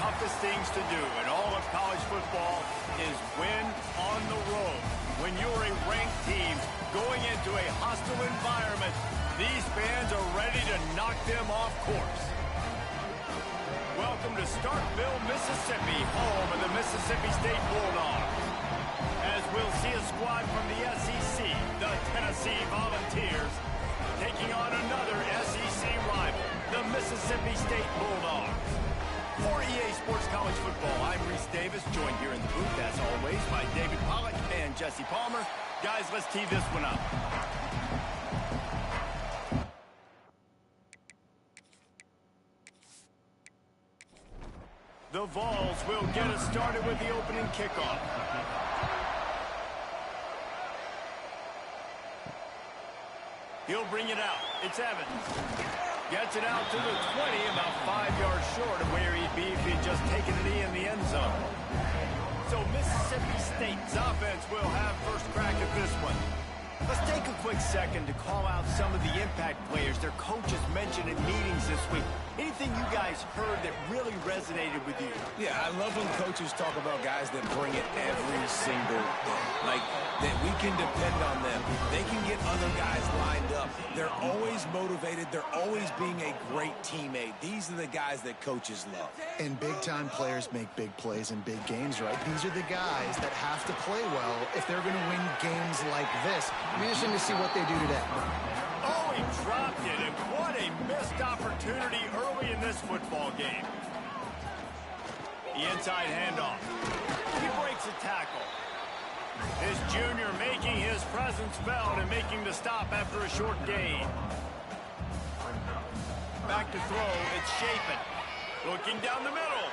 toughest things to do in all of college football is win on the road. When you're a ranked team going into a hostile environment, these fans are ready to knock them off course. Welcome to Starkville, Mississippi, home of the Mississippi State Bulldogs. As we'll see a squad from the SEC, the Tennessee Volunteers, taking on another SEC rival, the Mississippi State Bulldogs. For EA Sports College Football, I'm Reese Davis, joined here in the booth, as always, by David Pollack and Jesse Palmer. Guys, let's tee this one up. The Vols will get us started with the opening kickoff. He'll bring it out. It's Evans. Gets it out to the 20, about 5 yards short of where he'd be if he'd just taken a knee in the end zone. So Mississippi State's offense will have first crack at this one. Let's take a quick second to call out some of the impact players their coaches mentioned in meetings this week. Anything you guys heard that really resonated with you? Yeah, I love when coaches talk about guys that bring it every single day. Like, that we can depend on them. They can get other guys lined up. They're always motivated. They're always being a great teammate. These are the guys that coaches love. And big-time players make big plays in big games, right? These are the guys that have to play well if they're going to win games like this. It'll be interesting to see what they do today. Oh, he dropped it, and what a missed opportunity early in this football game. The inside handoff. He breaks a tackle. This junior making his presence felt and making the stop after a short gain. Back to throw, it's Chapin. Looking down the middle.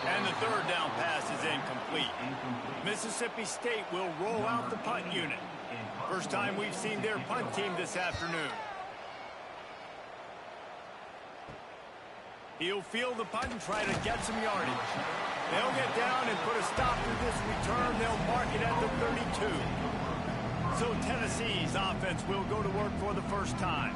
And the third down pass is incomplete. Mississippi State will roll out the punt unit. First time we've seen their punt team this afternoon. He'll field the punt and try to get some yardage. They'll get down and put a stop to this return. They'll mark it at the 32. So Tennessee's offense will go to work for the first time.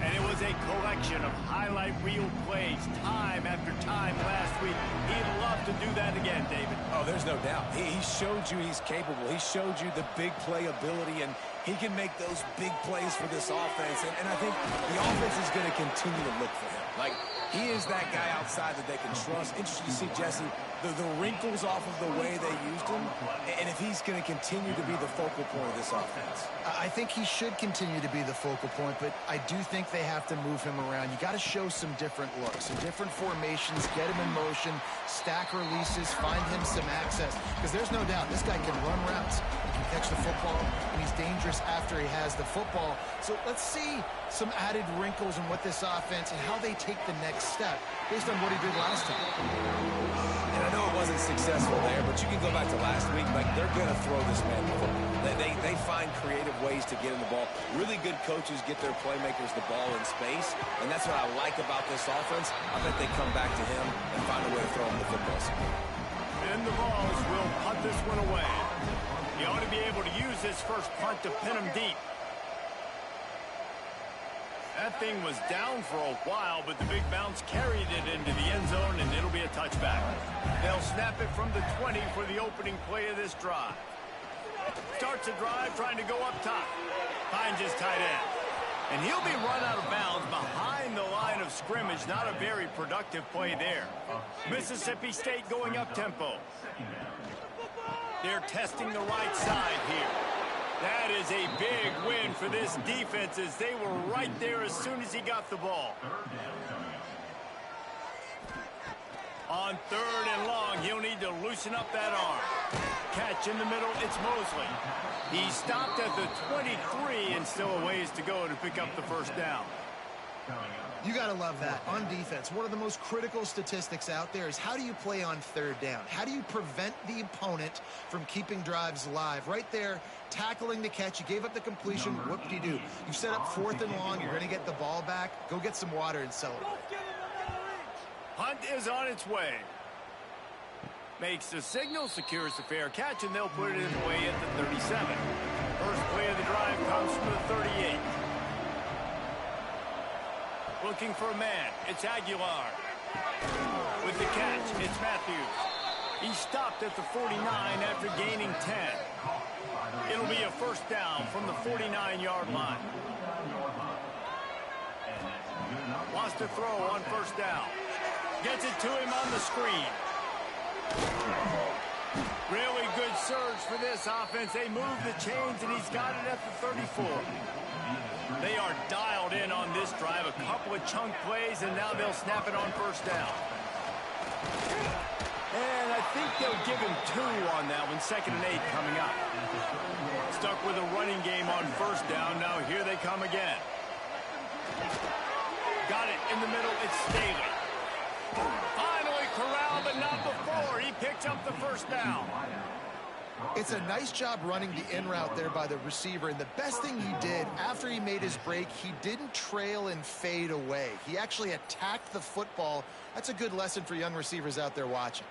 And it was a collection of highlight reel plays time after time last week. He'd love to do that again, David. Oh, there's no doubt. He showed you he's capable. He showed you the big play ability, and he can make those big plays for this offense. And I think the offense is going to continue to look for him. Like, he is that guy outside that they can trust. Interesting to see, Jesse, the wrinkles off of the way they used him, and if he's going to continue to be the focal point of this offense. I think he should continue to be the focal point, but I do think they have to move him around. You got to show some different looks, some different formations, get him in motion, stack releases, find him some access. Because there's no doubt this guy can run routes, he can catch the football, and he's dangerous after he has the football. So let's see some added wrinkles in what this offense and how they take the next step based on what he did last time. And I know it wasn't successful there, but you can go back to last week. Like, they're going to throw this man the football. They find creative ways to get in the ball. Really good coaches get their playmakers the ball in space, and that's what I like about this offense. I bet they come back to him and find a way to throw him the football. And the Vols will punt this one away. He ought to be able to use his first punt to pin him deep. That thing was down for a while, but the big bounce carried it into the end zone, and it'll be a touchback. They'll snap it from the 20 for the opening play of this drive. Starts a drive trying to go up top. Finds his tight end. And he'll be run out of bounds behind the line of scrimmage. Not a very productive play there. Mississippi State going up tempo. They're testing the right side here. That is a big win for this defense as they were right there as soon as he got the ball. On third and long, he'll need to loosen up that arm. Catch in the middle, it's Mosley. He stopped at the 23 and still a ways to go to pick up the first down. You got to love that. On defense, one of the most critical statistics out there is how do you play on third down? How do you prevent the opponent from keeping drives alive? Right there, tackling the catch. You gave up the completion. What do? You set up fourth and long. You're going to get the ball back. Go get some water and celebrate. Hunt is on its way. Makes the signal, secures the fair catch, and they'll put it in away at the 37. First play of the drive comes from the 38. Looking for a man. It's Aguilar. With the catch, it's Matthews. He stopped at the 49 after gaining 10. It'll be a first down from the 49-yard line. Wants to throw on first down. Gets it to him on the screen. Really good surge for this offense. They move the chains, and he's got it at the 34. They are dialed in on this drive. A couple of chunk plays, and now they'll snap it on first down. And I think they'll give him 2 on that one. 2nd and 8 coming up. Stuck with a running game on first down. Now here they come again. Got it in the middle. It's Staley. Finally corralled, but not before. He picks up the first down. It's a nice job running the in route there by the receiver. And the best thing he did after he made his break, he didn't trail and fade away. He actually attacked the football. That's a good lesson for young receivers out there watching.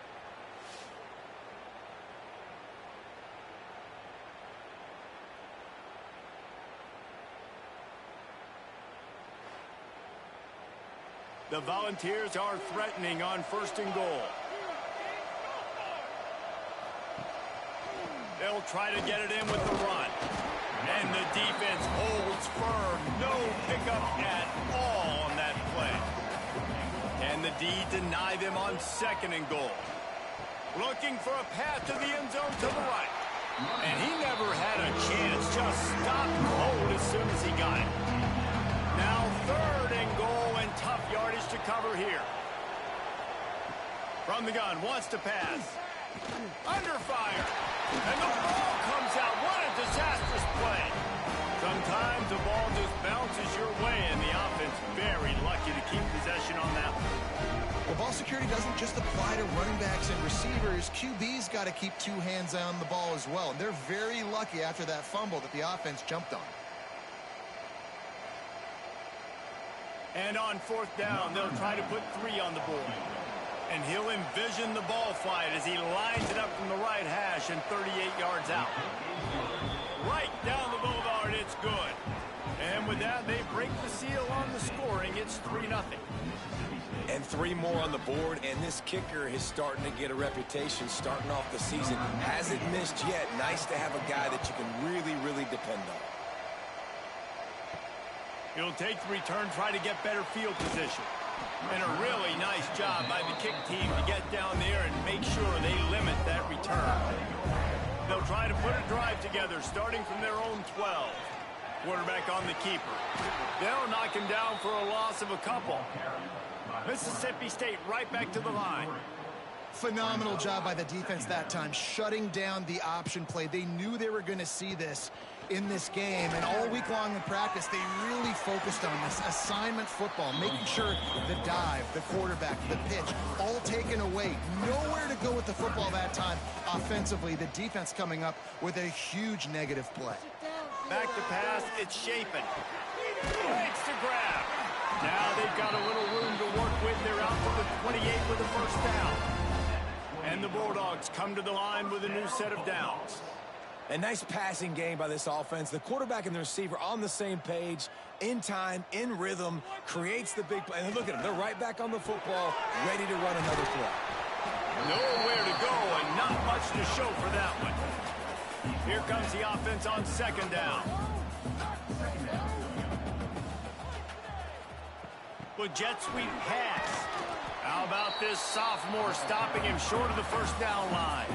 The Volunteers are threatening on 1st and goal. They'll try to get it in with the run. And the defense holds firm. No pickup at all on that play. Can the D deny them on 2nd and goal? Looking for a path to the end zone to the right. And he never had a chance. Just stopped cold as soon as he got it. Now 3rd and goal, and tough yardage to cover here. From the gun, wants to pass. Under fire. And the ball comes out. What a disastrous play. Sometimes the ball just bounces your way, and the offense very lucky to keep possession on that one. Well, ball security doesn't just apply to running backs and receivers. QB's got to keep 2 hands on the ball as well. And they're very lucky after that fumble that the offense jumped on. And on 4th down, they'll try to put 3 on the board. And he'll envision the ball flight as he lines it up from the right hash and 38 yards out. Right down the boulevard, it's good. And with that, they break the seal on the scoring. It's 3-0. And 3 more on the board, and this kicker is starting to get a reputation starting off the season. Hasn't missed yet. Nice to have a guy that you can really, really depend on. He'll take the return, try to get better field position. And a really nice job by the kick team to get down there and make sure they limit that return. They'll try to put a drive together, starting from their own 12. Quarterback on the keeper. They'll knock him down for a loss of a couple. Mississippi State right back to the line. Phenomenal job by the defense that time, shutting down the option play. They knew they were going to see this in this game, and all week long in practice, they really focused on this assignment football, making sure the dive, the quarterback, the pitch, all taken away. Nowhere to go with the football that time offensively. The defense coming up with a huge negative play. Back to pass, it's Chapin. Breaks to grab. Now they've got a little room to work with. They're out to the 28 with a first down. And the Bulldogs come to the line with a new set of downs. A nice passing game by this offense. The quarterback and the receiver on the same page, in time, in rhythm, creates the big play. And look at them. They're right back on the football, ready to run another play. Nowhere to go and not much to show for that one. Here comes the offense on 2nd down. With jet sweep pass. How about this sophomore stopping him short of the first down line?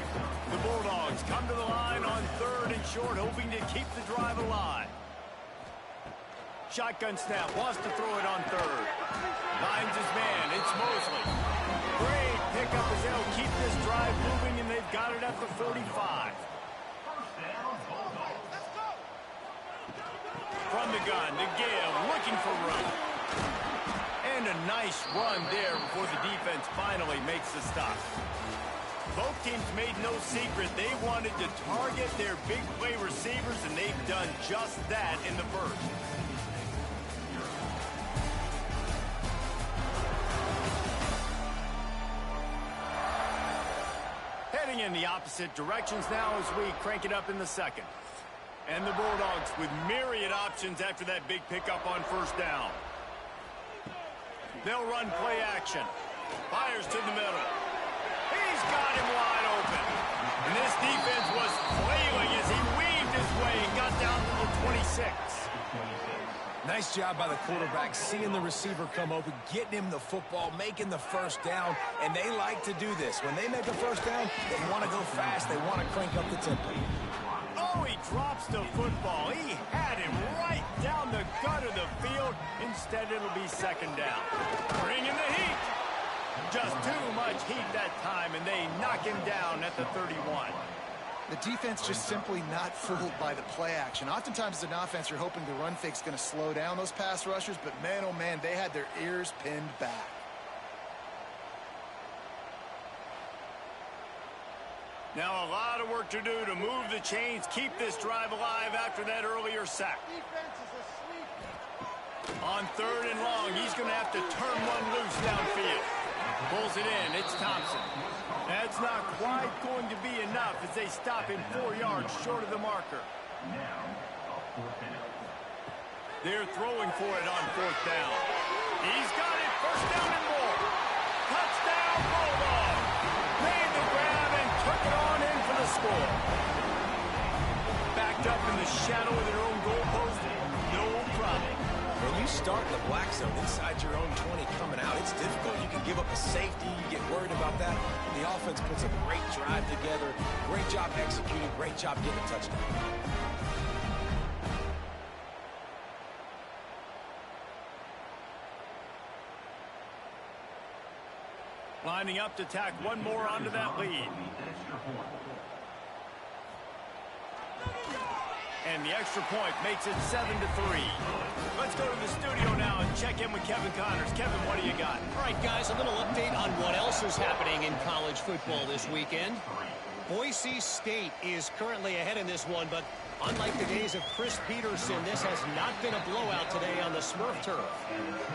The Bulldogs come to the line on 3rd and short, hoping to keep the drive alive. Shotgun snap, wants to throw it on 3rd. Finds his man, it's Mosley. Great pickup as they'll keep this drive moving, and they've got it at the 45. From the gun, to Gale, looking for room. And a nice run there before the defense finally makes the stop. Both teams made no secret they wanted to target their big play receivers, and they've done just that in the first. Heading in the opposite directions now as we crank it up in the second. And the Bulldogs with myriad options after that big pickup on first down. They'll run play action. Fires to the middle. He's got him wide open. And this defense was flailing as he weaved his way and got down to the 26. Nice job by the quarterback, seeing the receiver come open, getting him the football, making the first down, and they like to do this. When they make a first down, they want to go fast. They want to crank up the tempo. Oh, he drops the football. He had him right down the gut of the field. Instead, it'll be second down. Bringing the heat. Just too much heat that time, and they knock him down at the 31. The defense just simply not fooled by the play action. Oftentimes as an offense, you're hoping the run fake's going to slow down those pass rushers, but man, oh man, they had their ears pinned back. Now a lot of work to do to move the chains, keep this drive alive after that earlier sack. On third and long, he's going to have to turn one loose downfield. Pulls it in. It's Thompson. That's not quite going to be enough as they stop him 4 yards short of the marker. They're throwing for it on fourth down. He's got it. First down and more. Touchdown, Bulldog. Made the grab and took it on in for the score. Backed up in the shadow of their own goalpost. No problem. When you start in the black zone inside your own 20 coming out, it's difficult. You can give up a safety. You get worried about that. The offense puts a great drive together. Great job executing. Great job getting a touchdown. Lining up to tack one more onto that lead. And the extra point makes it 7-3. Let's go to the studio now and check in with Kevin Connors. Kevin, what do you got? All right, guys, a little update on what else is happening in college football this weekend. Boise State is currently ahead in this one, but unlike the days of Chris Peterson, this has not been a blowout today on the Smurf turf.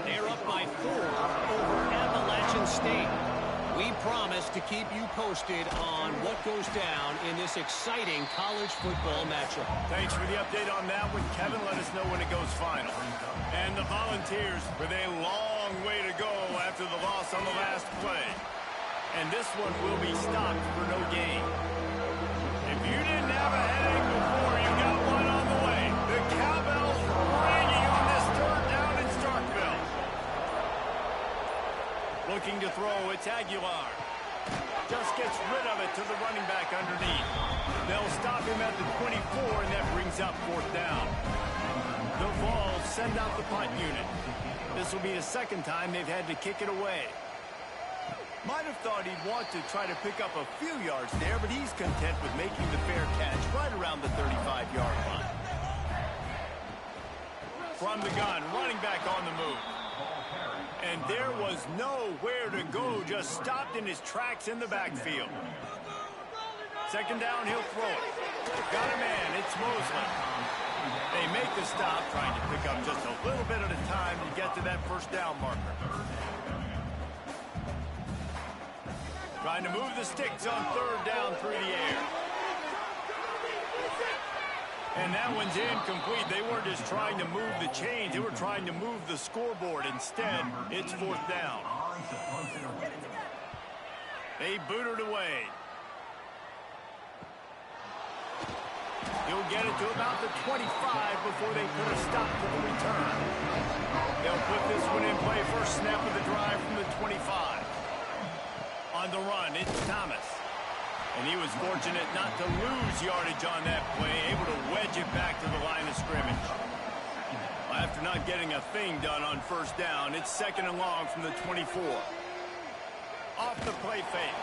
They're up by 4 over Appalachian State. We promise to keep you posted on what goes down in this exciting college football matchup. Thanks for the update on that one, Kevin. Let us know when it goes final. And the Volunteers with a long way to go after the loss on the last play. And this one will be stopped for no gain. If you didn't have a headache before, you got one on the way. The cowbells ringing on this third down in Starkville. Looking to throw, it's Aguilar. Just gets rid of it to the running back underneath. They'll stop him at the 24, and that brings up fourth down. The Vols send out the punt unit. This will be the second time they've had to kick it away. Might have thought he'd want to try to pick up a few yards there, but he's content with making the fair catch right around the 35-yard line. From the gun, running back on the move. And there was nowhere to go, just stopped in his tracks in the backfield. Second down, he'll throw it. Got a man, it's Mosley. They make the stop, trying to pick up just a little bit at a time to get to that first down marker. Trying to move the sticks on third down through the air. And that one's incomplete. They weren't just trying to move the chains. They were trying to move the scoreboard. Instead, it's fourth down. They boot it away. He'll get it to about the 25 before they put a stop to the return. They'll put this one in play. First snap of the drive from the 25. On the run, it's Thomas. And he was fortunate not to lose yardage on that play, able to wedge it back to the line of scrimmage. After not getting a thing done on first down, it's second and long from the 24. Off the play fake.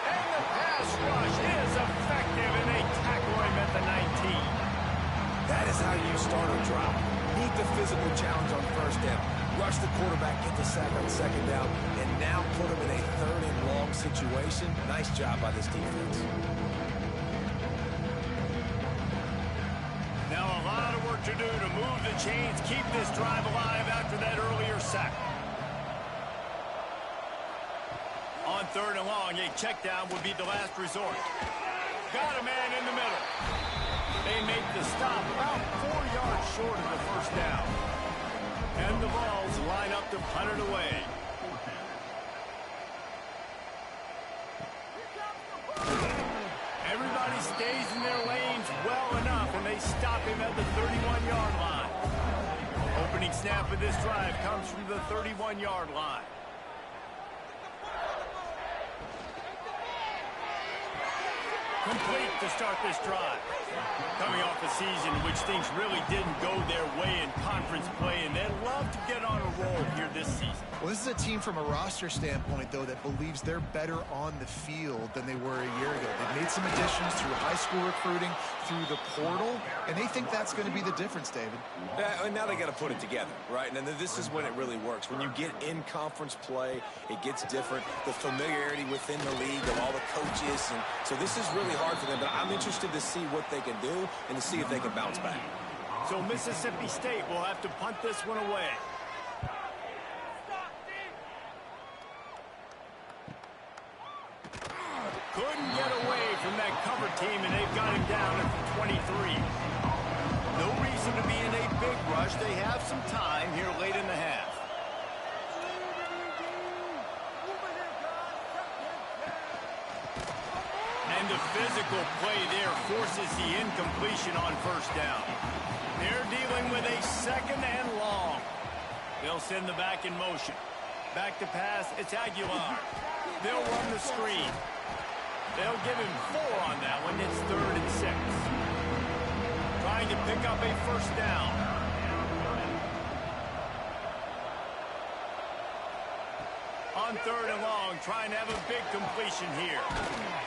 And the pass rush is effective, and they tackle him at the 19. That is how you start a drive. Meet the physical challenge on first down. Rush the quarterback, get the sack on second down, and now put him in a third and long situation. Nice job by this defense. Now a lot of work to do to move the chains, keep this drive alive after that earlier sack. On third and long, a check down would be the last resort. Got a man in the middle. They make the stop about 4 yards short of the first down. And the Vols line up to punt it away. stays in their lanes well enough, and they stop him at the 31-yard line. Opening snap of this drive comes from the 31-yard line. Complete to start this drive. Coming off a season in which things really didn't go their way in conference play, and they'd love to get on a roll here this season. Well, this is a team from a roster standpoint, though, that believes they're better on the field than they were a year ago. They've made some additions through high school recruiting, through the portal, and they think that's going to be the difference, David. And now they got to put it together, right? And then this is when it really works. When you get in conference play, it gets different. The familiarity within the league of all the coaches, and so this is really hard for them. But I'm interested to see what they can do and to see if they can bounce back. So Mississippi State will have to punt this one away. Couldn't get away from that cover team, and they've got him down at the 23. No reason to be in a big rush. They have some time here late in the half. And the physical play there forces the incompletion on first down. They're dealing with a second and long. They'll send the back in motion. Back to pass, it's Aguilar. They'll run the screen. They'll give him 4 on that one. It's 3rd and 6. Trying to pick up a first down. On 3rd and long, trying to have a big completion here.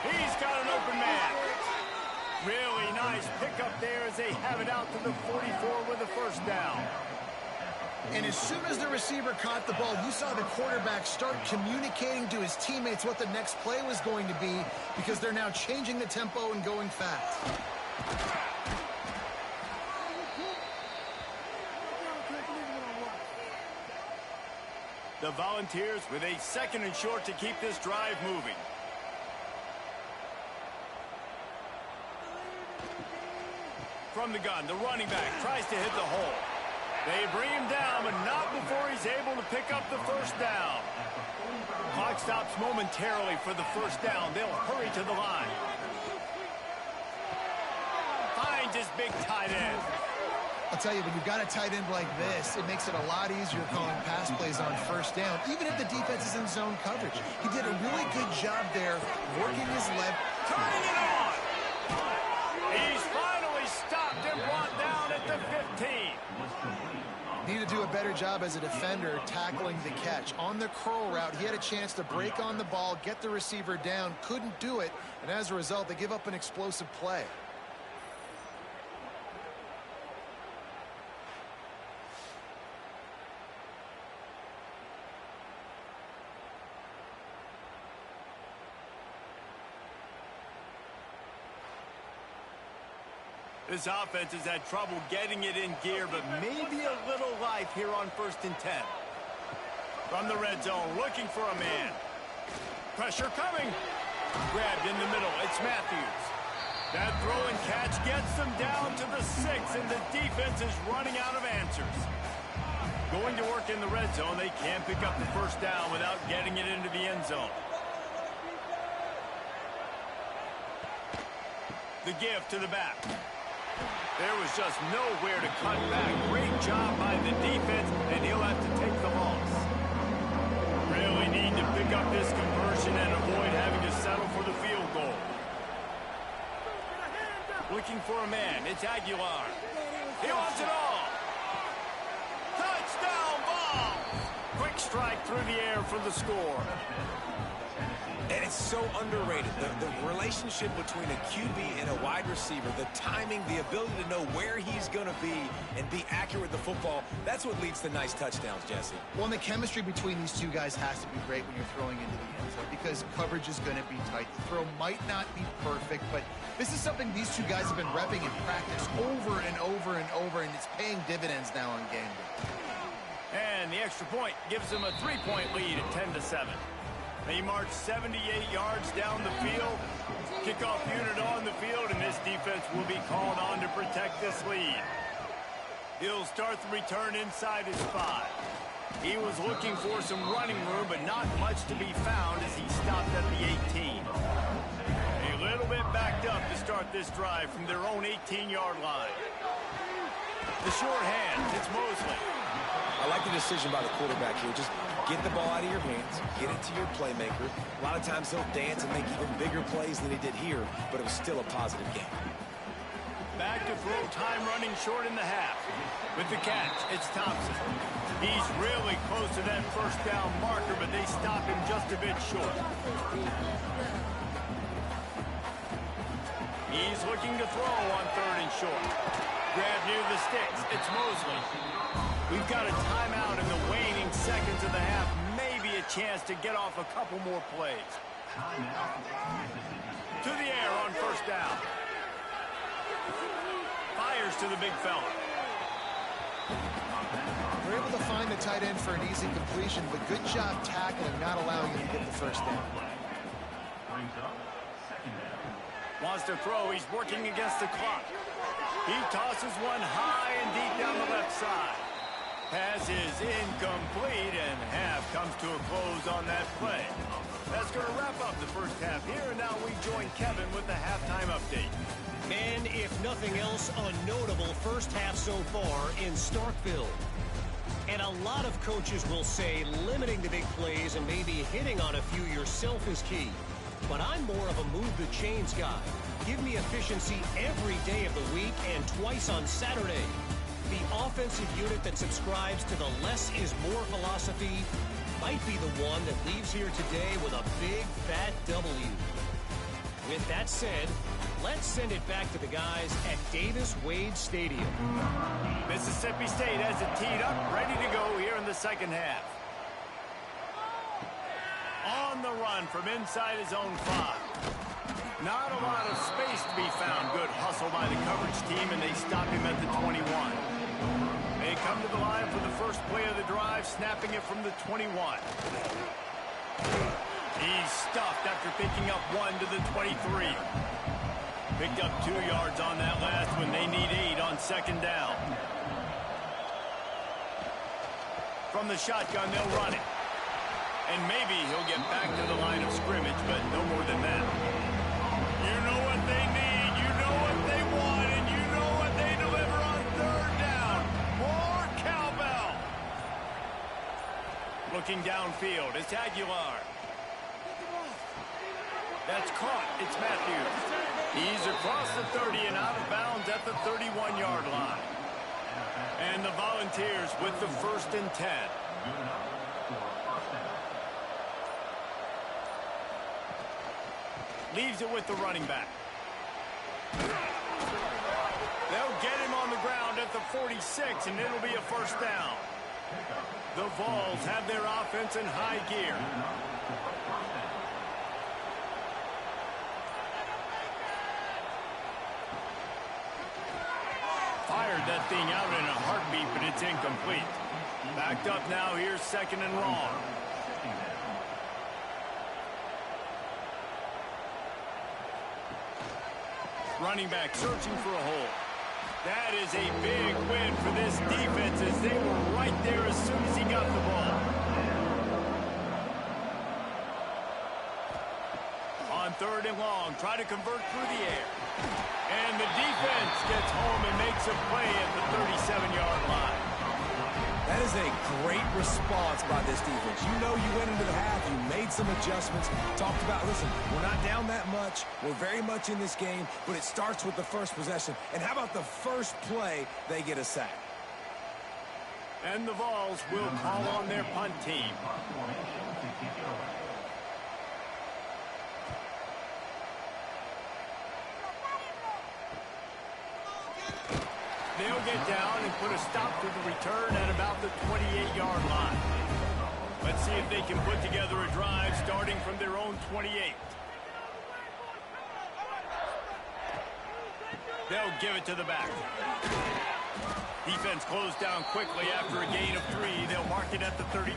He's got an open man. Really nice pickup there as they have it out to the 44 with a first down. And as soon as the receiver caught the ball, you saw the quarterback start communicating to his teammates what the next play was going to be, because they're now changing the tempo and going fast. The Volunteers with a 2nd and short to keep this drive moving. From the gun, the running back tries to hit the hole. They bring him down, but not before he's able to pick up the first down. Clock stops momentarily for the first down. They'll hurry to the line. Finds his big tight end. I'll tell you, when you've got a tight end like this, it makes it a lot easier calling pass plays on first down, even if the defense is in zone coverage. He did a really good job there, working his leg. Turning it on! He's finally stopped and brought down at the 15. Need to do a better job as a defender tackling the catch. On the curl route, he had a chance to break on the ball, get the receiver down, couldn't do it, and as a result, they give up an explosive play. This offense has had trouble getting it in gear, but maybe a little life here on 1st and 10. From the red zone, looking for a man. Pressure coming. Grabbed in the middle. It's Matthews. That throw and catch gets them down to the 6, and the defense is running out of answers. Going to work in the red zone, they can't pick up the first down without getting it into the end zone. The give to the back. There was just nowhere to cut back. Great job by the defense, and he'll have to take the loss. Really need to pick up this conversion and avoid having to settle for the field goal. Looking for a man. It's Aguilar. He wants it all. Touchdown ball. Quick strike through the air for the score. And it's so underrated. The relationship between a QB and a wide receiver, the timing, the ability to know where he's going to be and be accurate with the football, that's what leads to nice touchdowns, Jesse. Well, and the chemistry between these two guys has to be great when you're throwing into the end zone, because coverage is going to be tight. The throw might not be perfect, but this is something these two guys have been repping in practice over and over and over, and it's paying dividends now on game day. And the extra point gives them a 3-point lead at 10-7. They march 78 yards down the field. Kickoff unit on the field, and this defense will be called on to protect this lead. He'll start the return inside his 5. He was looking for some running room, but not much to be found as he stopped at the 18. A little bit back. backed up to start this drive from their own 18-yard line. The short hand, it's Mosley. I like the decision by the quarterback here. Just get the ball out of your hands, get it to your playmaker. A lot of times he'll dance and make even bigger plays than he did here, but it was still a positive game. Back to throw, time running short in the half. With the catch, it's Thompson. He's really close to that first down marker, but they stop him just a bit short. He's looking to throw on 3rd and short. Grab near the sticks. It's Mosley. We've got a timeout in the waning seconds of the half. Maybe a chance to get off a couple more plays. To the air on 1st down. Fires to the big fella. They're able to find the tight end for an easy completion, but good job tackling, not allowing him to get the 1st down. Wants to throw. He's working against the clock. He tosses one high and deep down the left side. Pass is incomplete, and half comes to a close on that play. That's going to wrap up the first half here, and now we join Kevin with the halftime update. And if nothing else, a notable first half so far in Starkville. And a lot of coaches will say limiting the big plays and maybe hitting on a few yourself is key. But I'm more of a move the chains guy. Give me efficiency every day of the week and twice on Saturday. The offensive unit that subscribes to the less is more philosophy might be the one that leaves here today with a big fat W. With that said, let's send it back to the guys at Davis-Wade Stadium. Mississippi State has it teed up, ready to go here in the second half. On the run from inside his own 5. Not a lot of space to be found. Good hustle by the coverage team, and they stop him at the 21. They come to the line for the first play of the drive, snapping it from the 21. He's stuffed after picking up 1 to the 23. Picked up 2 yards on that last one. They need 8 on 2nd down. From the shotgun, they'll run it. And maybe he'll get back to the line of scrimmage, but no more than that. You know what they need, you know what they want, and you know what they deliver on 3rd down. More cowbell. Looking downfield, it's Aguilar. That's caught, it's Matthews. He's across the 30 and out of bounds at the 31-yard line. And the Volunteers with the 1st and 10. Leaves it with the running back. They'll get him on the ground at the 46, and it'll be a 1st down. The Vols have their offense in high gear. Fired that thing out in a heartbeat, but it's incomplete. Backed up now, here's 2nd and long. Running back searching for a hole. That is a big win for this defense as they were right there as soon as he got the ball. On 3rd and long, try to convert through the air. And the defense gets home and makes a play at the 37-yard line. That is a great response by this defense. You know you went into the half, you made some adjustments, talked about, listen, we're not down that much, we're very much in this game, but it starts with the first possession. And how about the first play, they get a sack? And the Vols will call on their punt team. They'll get down and put a stop to the return at about the 28-yard line. Let's see if they can put together a drive starting from their own 28. They'll give it to the back. Defense closed down quickly after a gain of 3. They'll mark it at the 32.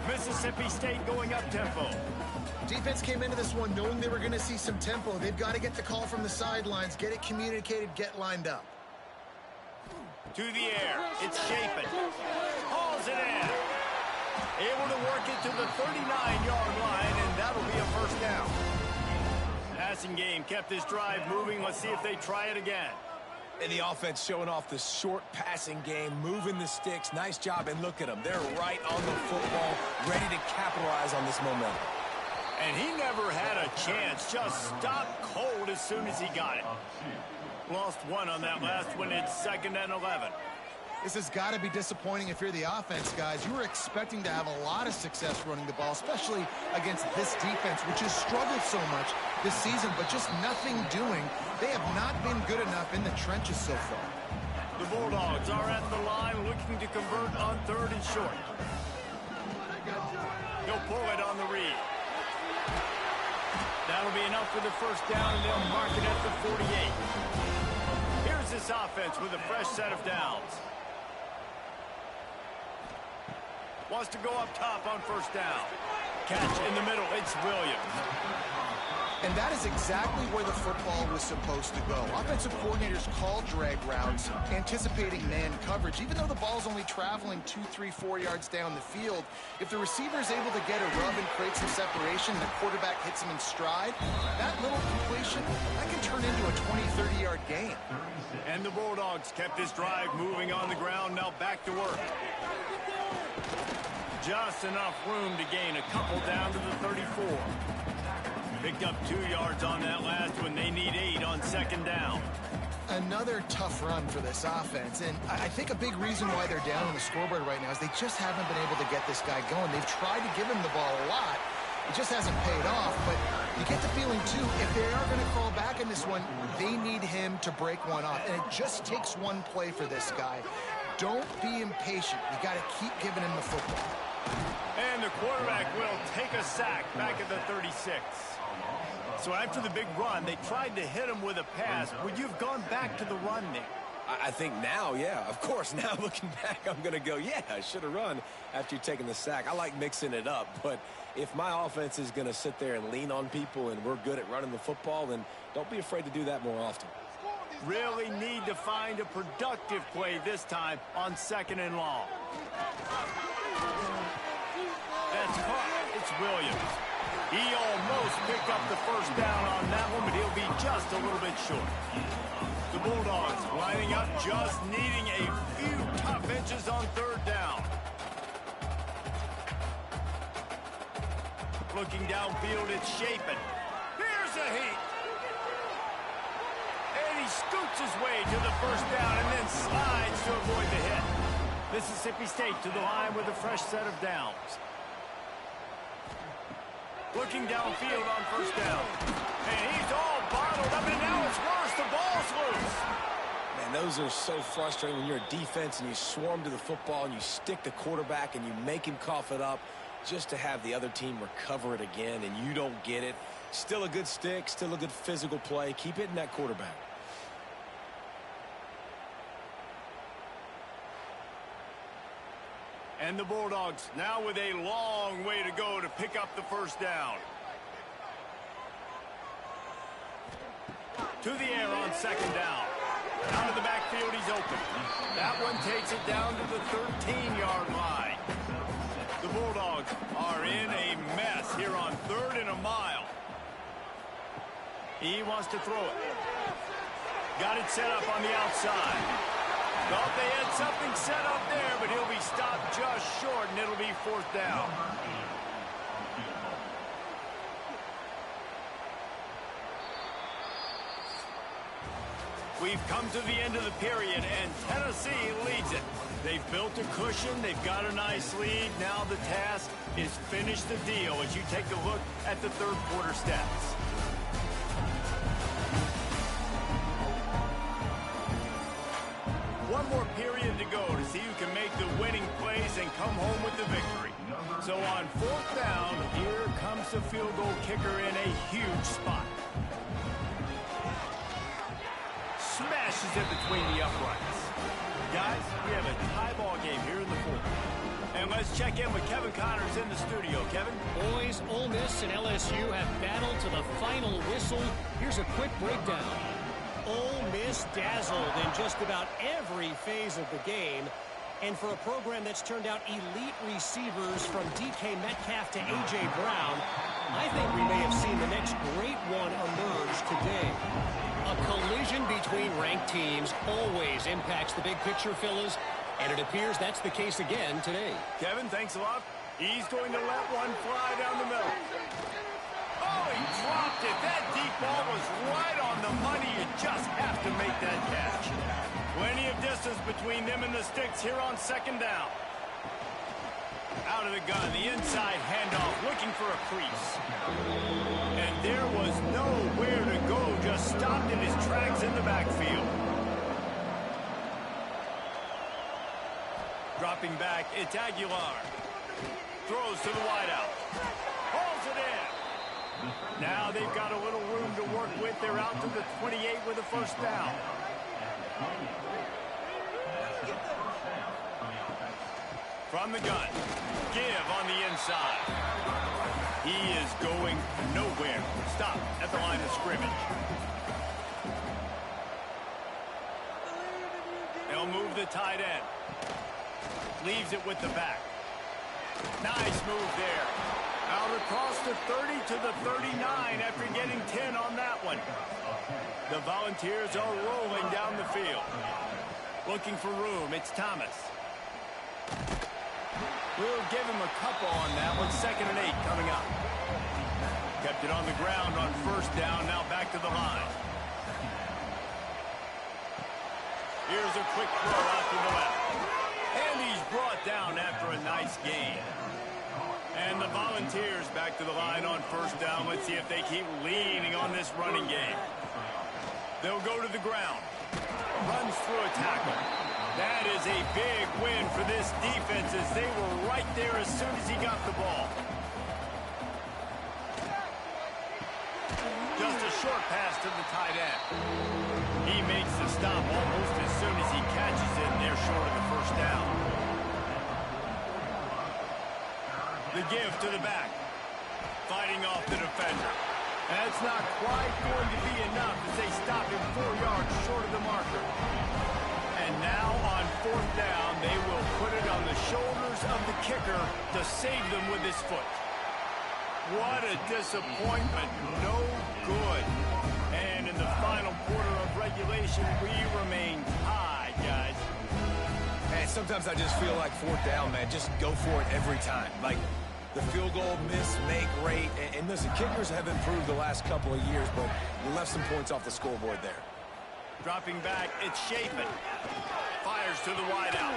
Mississippi State going up tempo. Defense came into this one knowing they were going to see some tempo. They've got to get the call from the sidelines, get it communicated, get lined up. To the air, it's Chapin. Hauls it in. Able to work it to the 39-yard line, and that'll be a 1st down. Pass passing game kept this drive moving. Let's see if they try it again. And the offense showing off the short passing game, moving the sticks. Nice job, and look at them. They're right on the football, ready to capitalize on this momentum. And he never had a chance. Just stopped cold as soon as he got it. Lost one on that last one. It's 2nd and 11. This has got to be disappointing if you're the offense, guys. You were expecting to have a lot of success running the ball, especially against this defense, which has struggled so much this season, but just nothing doing. They have not been good enough in the trenches so far. The Bulldogs are at the line looking to convert on 3rd and short. He'll pull it on the read. That'll be enough for the first down, and they'll mark it at the 48. Here's this offense with a fresh set of downs. Wants to go up top on 1st down. Catch in the middle. It's Williams. And that is exactly where the football was supposed to go. Offensive coordinators call drag routes, anticipating man coverage. Even though the ball's only traveling 2, 3, 4 yards down the field, if the receiver is able to get a rub and create some separation, and the quarterback hits him in stride, that little completion, that can turn into a 20, 30-yard gain. And the Bulldogs kept this drive moving on the ground. Now back to work. Just enough room to gain a couple down to the 34. Picked up 2 yards on that last one. They need 8 on 2nd down. Another tough run for this offense, and I think a big reason why they're down on the scoreboard right now is they just haven't been able to get this guy going. They've tried to give him the ball a lot. It just hasn't paid off, but you get the feeling, too, if they are going to crawl back in this one, they need him to break one off, and it just takes one play for this guy. Don't be impatient. You got to keep giving him the football. And the quarterback will take a sack back at the 36. So after the big run, they tried to hit him with a pass. Would you have gone back to the run, Nick? I think now, yeah. Of course, now looking back, I'm going to go, yeah, I should have run after taking the sack. I like mixing it up, but if my offense is going to sit there and lean on people and we're good at running the football, then don't be afraid to do that more often. Really need to find a productive play this time on 2nd and long. That's caught. It's Williams. He almost picked up the first down on that one, but he'll be just a little bit short. The Bulldogs lining up, just needing a few tough inches on 3rd down. Looking downfield, it's Shapen. Here's a heat. And he scoots his way to the first down and then slides to avoid the hit. Mississippi State to the line with a fresh set of downs. Looking downfield on 1st down. And he's all bottled up, and now it's worse. The ball's loose. Man, those are so frustrating when you're a defense and you swarm to the football and you stick the quarterback and you make him cough it up just to have the other team recover it again, and you don't get it. Still a good stick, still a good physical play. Keep hitting that quarterback. And the Bulldogs now with a long way to go to pick up the first down. To the air on 2nd down. Out of the backfield, he's open. That one takes it down to the 13-yard line. The Bulldogs are in a mess here on 3rd and a mile. He wants to throw it. Got it set up on the outside. Thought they had something set up there, but he'll be stopped just short, and it'll be 4th down. We've come to the end of the period, and Tennessee leads it. They've built a cushion. They've got a nice lead. Now the task is finish the deal as you take a look at the 3rd quarter stats. One more period to go to see who can make the winning plays and come home with the victory. So on 4th down, here comes the field goal kicker in a huge spot. Smashes it between the uprights. Guys, we have a tie ball game here in the 4th. And let's check in with Kevin Connors in the studio. Kevin? Boys, Ole Miss and LSU have battled to the final whistle. Here's a quick breakdown. Ole Miss dazzled in just about every phase of the game. And for a program that's turned out elite receivers from DK Metcalf to A.J. Brown, I think we may have seen the next great one emerge today. A collision between ranked teams always impacts the big picture, fellas, and it appears that's the case again today. Kevin, thanks a lot. He's going to let one fly down the middle. Oh, he dropped it. That deep ball was right on the money. You just have to make that catch. Plenty of distance between them and the sticks here on second down. Out of the gun, the inside handoff, looking for a crease. And there was nowhere to go, just stopped in his tracks in the backfield. Dropping back, it's Aguilar. Throws to the wideout. Hauls it in. Now they've got a little room to work with. They're out to the 28 with a first down. From the gun. Give on the inside. He is going nowhere. Stop at the line of scrimmage. They'll move the tight end. Leaves it with the back. Nice move there. Out across the 30 to the 39 after getting 10 on that one. The Volunteers are rolling down the field. Looking for room. It's Thomas. We'll give him a couple on that one. 2nd and 8 coming up. Kept it on the ground on first down. Now back to the line. Here's a quick throw out to the left. And he's brought down after a nice gain. And the Volunteers back to the line on first down. Let's see if they keep leaning on this running game. They'll go to the ground. Runs through a tackle. That is a big win for this defense as they were right there as soon as he got the ball. Just a short pass to the tight end. He makes the stop almost as soon as he catches it, and they're short of the first down. The give to the back. Fighting off the defender. That's not quite going to be enough as they stop him 4 yards short of the marker. And now on fourth down, they will put it on the shoulders of the kicker to save them with his foot. What a disappointment. No good. And in the final quarter of regulation, we remain tied, guys. Man, sometimes I just feel like fourth down, man. Just go for it every time. Like the field goal miss, make rate. And listen, kickers have improved the last couple of years, but you left some points off the scoreboard there. Dropping back, it's Chapin. Fires to the wideout.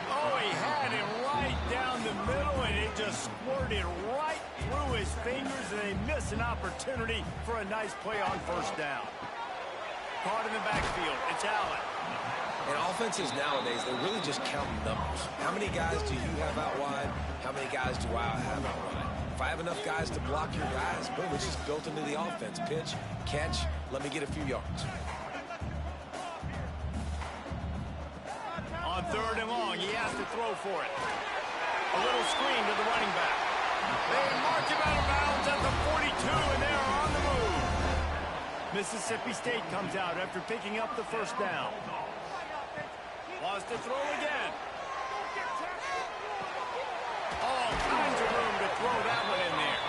Oh, he had it right down the middle, and it just squirted right through his fingers, and they miss an opportunity for a nice play on first down. Caught in the backfield, it's Allen. And offenses nowadays, they're really just counting numbers. How many guys do you have out wide? How many guys do I have out wide? If I have enough guys to block your guys, boom, it's just built into the offense. Pitch, catch, let me get a few yards. On 3rd and long, he has to throw for it. A little screen to the running back. They mark him out of bounds at the 42, and they are on the move. Mississippi State comes out after picking up the first down. Wants to throw again. All kinds of room to throw that one in there.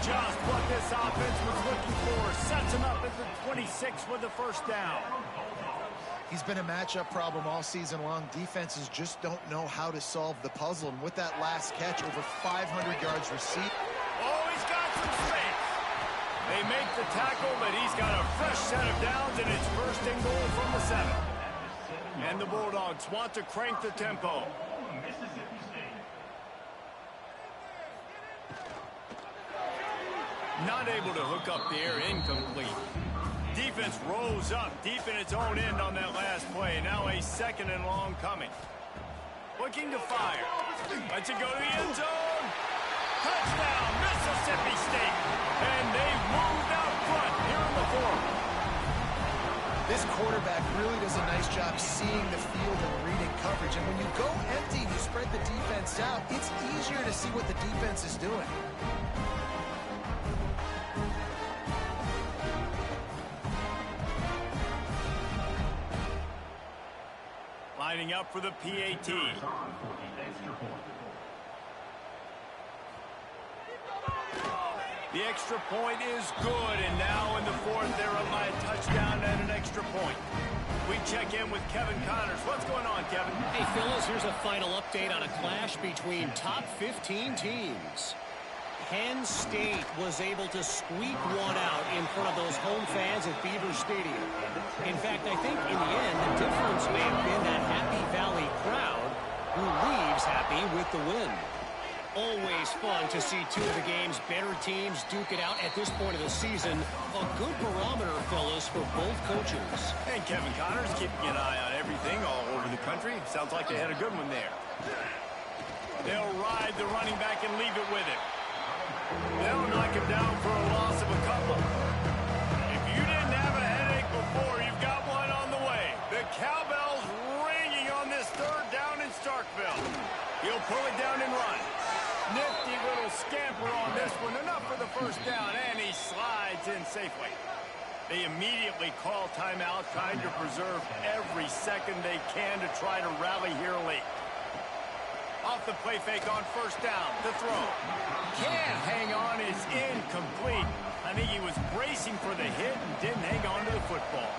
Just what this offense was looking for. Sets him up at the 26 with the first down. He's been a matchup problem all season long. Defenses just don't know how to solve the puzzle. And with that last catch, over 500 yards received. Oh, he's got some space. They make the tackle, but he's got a fresh set of downs, and it's 1st and goal from the 7. And the Bulldogs want to crank the tempo. Not able to hook up the air, incomplete. Defense rolls up deep in its own end on that last play. Now a 2nd and long coming. Looking to fire. Lets it go to the end zone. Touchdown, Mississippi State. And they've moved out front here in the 4th. This quarterback really does a nice job seeing the field and reading coverage. And when you go empty and you spread the defense out, it's easier to see what the defense is doing. Lining up for the PAT. The extra point is good, and now in the fourth, they're up by a touchdown and an extra point. We check in with Kevin Connors. What's going on, Kevin? Hey, Phyllis, here's a final update on a clash between top 15 teams. Penn State was able to squeak one out in front of those home fans at Beaver Stadium. In fact, I think in the end, the difference may have been that Happy Valley crowd who leaves happy with the win. Always fun to see two of the game's better teams duke it out at this point of the season. A good barometer, fellas, for both coaches. And Kevin Connors keeping an eye on everything all over the country. Sounds like they had a good one there. They'll ride the running back and leave it with him. They'll knock him down for a loss of a couple. If you didn't have a headache before, you've got one on the way. The cowbell's ringing on this third down in Starkville. He'll pull it down and run. Nifty little scamper on this one. Enough for the first down, and he slides in safely. They immediately call timeout, trying to preserve every second they can to try to rally here late. Off the play fake on first down. The throw. Can't hang on. Is incomplete. I think he was bracing for the hit and didn't hang on to the football.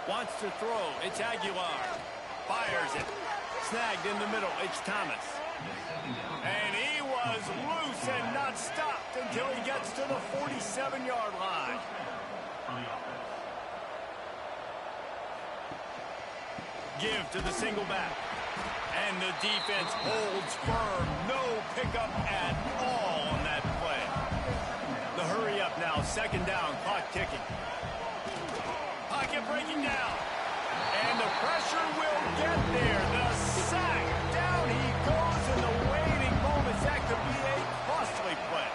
Wants to throw. It's Aguilar. Fires it. Snagged in the middle. It's Thomas. And he was loose and not stopped until he gets to the 47-yard line. Give to the single back. And the defense holds firm. No pickup at all on that play. The hurry up now. Second down. Clock ticking. Pocket breaking down. And the pressure will get there. The sack. Down he goes in the waiting moments. That could be a costly play.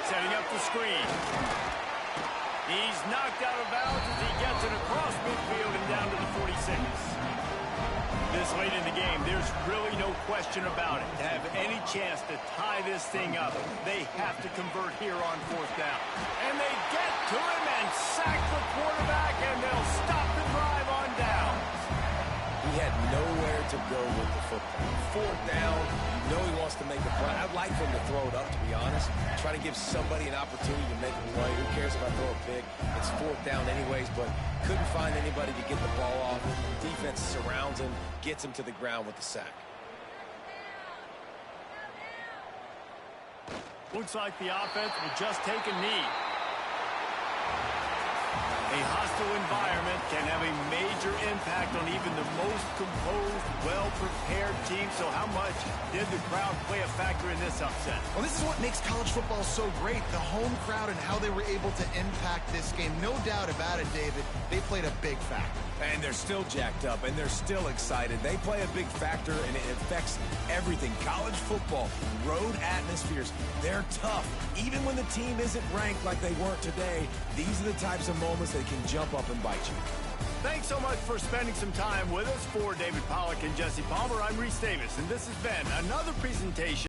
Setting up the screen. He's knocked out of bounds as he gets it across midfield and down to the 46. This late in the game, there's really no question about it. To have any chance to tie this thing up, they have to convert here on fourth down. And they get to him and sack the quarterback, and they'll stop the drive on downs. He had nowhere to go with the football. Fourth down, you know he wants to make a play. I'd like for him to throw it up, to be honest. Try to give somebody an opportunity to make a play. Who cares if I throw a pick? It's fourth down anyways, but couldn't find anybody to get the ball off. Defense surrounds him, gets him to the ground with the sack. Looks like the offense will just take a knee. A hostile environment can have a major impact on even the most composed, well-prepared team. So how much did the crowd play a factor in this upset? Well, this is what makes college football so great. The home crowd and how they were able to impact this game. No doubt about it, David. They played a big factor. And they're still jacked up, and they're still excited. They play a big factor, and it affects everything. College football, road atmospheres, they're tough. Even when the team isn't ranked like they weren't today, these are the types of moments that can jump up and bite you. Thanks so much for spending some time with us. For David Pollack and Jesse Palmer, I'm Reese Davis, and this has been another presentation